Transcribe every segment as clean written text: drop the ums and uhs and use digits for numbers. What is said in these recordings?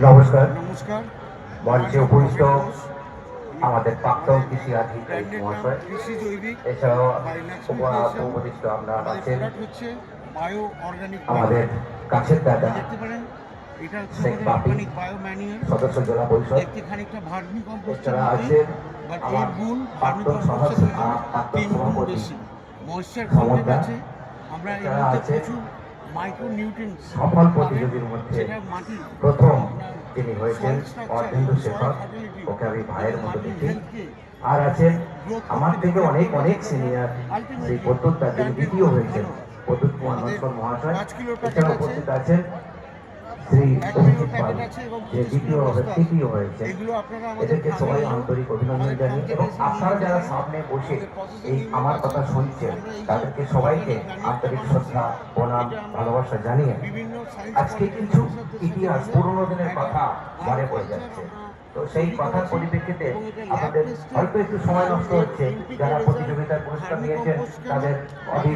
নমস্কার। নমস্কার। মঞ্চে উপস্থিত আমাদের প্রাক্তন কৃষি আধিকারিক মহাশয়, কৃষি জৈবিক এছাড়াও বাই লক্ষ্মী ক্রিয়েশন। উপস্থিত আপনারা আমাদের আছেন প্রোডাক্ট হচ্ছে বায়ো অর্গানিক। আমাদের কাছের দাদা দেখতে পারেন, এটা হচ্ছে শেখ আমাদের বাপি, অর্গানিক বায়ো ম্যানুয়াল। সদস্য জেলা পরিষদ। দেখতে খানিকটা ভার্মি কম্পোস্টের এছাড়া মতোই, আছেন বাট আমার এর গুণ ভার্মি প্রাক্তন কম্পোস্টের থেকে প্রাক্তন 3 গুণ সভাপতি বেশি ময়েশ্চার কন্টেন্ট সমরদা। আছে। আমরা এর এছাড়া মধ্যে আছে প্রচুর মাইক্রো নিউট্রিয়েন্টস সফল প্রতিযোগীর মধ্যে যেটা মাটি প্রথম আপনার যিনি হয়েছেন soil structure অর্ধেন্দ্র এবং শেখর, soil fertility ওকে আমি ভাইয়ের এবং মতো মাটির দেখি। হেলথকে আর আছেন গ্রোথ আমার করতে থেকে অনেক develop senior ultimately Shri Pradyut da, যিনি প্ল্যান্টের দ্বিতীয় গ্রোথ হয়েছেন, ভালো। প্রদ্যুৎ কুমার আমাদের নস্কর মহাশয়। 5 কিলো প্যাকেট এছাড়া আছে, উপস্থিত আছেন শ্রী 1 কিলোর অভিজিৎ প্যাকেট পাল, আছে এবং যে 25 দ্বিতীয় কিলোর বস্তা আছে। তৃতীয় হয়েছে। এগুলো আপনারা আমাদের এদেরকে খামে সবাই নিয়ে আন্তরিক অভিনন্দন আমাদের জানিয়ে খাম থেকে এবং এসে আপনারা নিয়ে যারা যেতে সামনে বসে আমাদের প্রসেসিং এই ইউনিট আমার আছে। কথা শুনছেন, আমরা এই যে তাদেরকে সবাইকে অর্গানিক ম্যানুয়ালটা আন্তরিক বানাচ্ছি, শ্রদ্ধা, প্রণাম, এটা আমরা ভালোবাসা জানিয়ে বিভিন্ন সাইজ আজকে কিছু ইতিহাস, পুরনো দিনের কথা মনে পড়ে যাচ্ছে। তো সেই কথার পরিপ্রেক্ষিতে আমাদের হয়তো একটু সময় নষ্ট হচ্ছে। যারা প্রতিযোগিতার পুরস্কার নিয়েছেন তাদের অধিক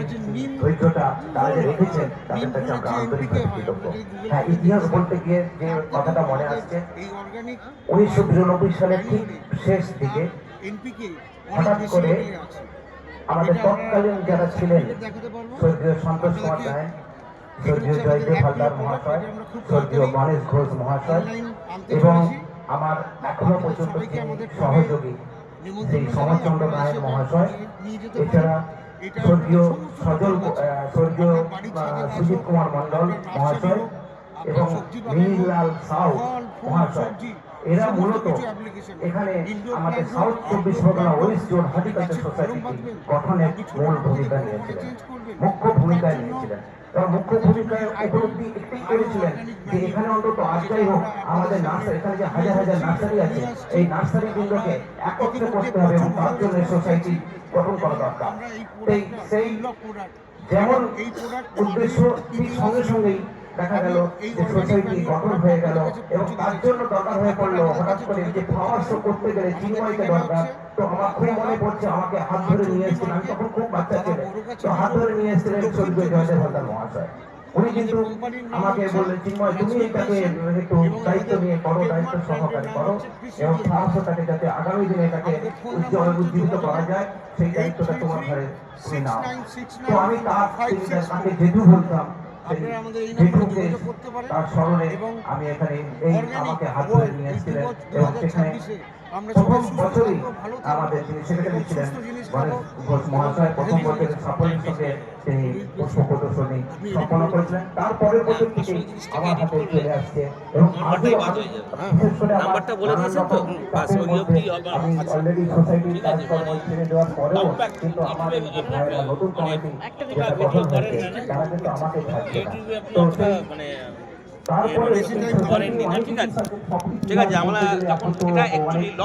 ধৈর্যটা তারা যে রেখেছেন তাদের কাছে আমরা আন্তরিকভাবে কৃতজ্ঞ। হ্যাঁ, ইতিহাস বলতে গিয়ে যে কথাটা মনে আসছে, এই অর্গানিক 1992 সালের ঠিক শেষ দিকে এনপিকে হঠাৎ করে আমাদের তৎকালীন যারা ছিলেন স্বর্গীয় সন্তোষ কুমার রায়, স্বর্গীয় জয়দেব হালদার মহাশয়, স্বর্গীয় গণেশ ঘোষ মহাশয় এবং আমার এখনো পর্যন্ত সহযোগী শ্রী সমরচন্দ্র নায়ক মহাশয়, এছাড়া স্বর্গীয় স্বর্গীয় সুজিত কুমার মণ্ডল মহাশয় এবং নীললাল সাউ মহাশয়, এরা মূলত এখানে আমাদের south 24 Pargana West zone horticulture society গঠনে মূল ভূমিকা নিয়েছিলেন, মুখ্য ভূমিকা নিয়েছিলেন। এবং মুখ্য ভূমিকায় উপলব্ধি একটাই করেছিলেন যে এখানে অন্তত আজকাই হোক আমাদের নার্সারি, এখানে যে হাজার হাজার নার্সারি আছে, এই নার্সারি গুলোকে একত্রে করতে হবে এবং তার জন্য সোসাইটি গঠন করা দরকার। সেই যেমন উদ্দেশ্য ঠিক সঙ্গে সঙ্গেই দেখা গেল যে সোসাইটি গঠন হয়ে গেল এবং তার জন্য দরকার হয়ে পড়লো হঠাৎ করে যে পরামর্শ করতে গেলে চিন্ময়কে দরকার। তো আমার খুব মনে পড়ছে, আমাকে হাত ধরে নিয়ে এসেছিলেন, আমি তখন খুব বাচ্চা ছেলে, তো হাত ধরে নিয়ে এসেছিলেন স্বর্গীয় জয়দেব হালদার মহাশয়। উনি কিন্তু আমাকে বললেন, চিন্ময় তুমি এটাকে একটু দায়িত্ব নিয়ে করো, দায়িত্ব সহকারে করো এবং সাহসটাকে যাতে আগামী দিনে এটাকে উজ্জীবিত করা যায় সেই দায়িত্বটা তোমার ঘরে তুমি নাও। তো আমি তাকে জেঠু বলতাম, জেঠুকে তার স্মরণে আমি এখানে এই আমাকে হাত ধরে নিয়ে এসেছিলেন এবং সেখানে প্রথম বছরই আমাদের যিনি সেক্রেটারি ছিলেন গণেশ ঘোষ মহাশয় প্রথম বছরের সাফল্যের সঙ্গে তিনি পুষ্প প্রদর্শনী সম্পন্ন করেছিলেন। তারপরের বছর থেকেই আমার হাতে চলে আসছে এবং বিশেষ করে আমি অলরেডি সোসাইটির কাজকর্ম ছেড়ে দেওয়ার পরেও কিন্তু আমাদের যে ভাইয়েরা নতুন কমিটি যেটা গঠন হয়েছে তারা কিন্তু আমাকে ছাড়ছে না। তো সেই তারপরে ঠিক আছে, আমরা যখন এটা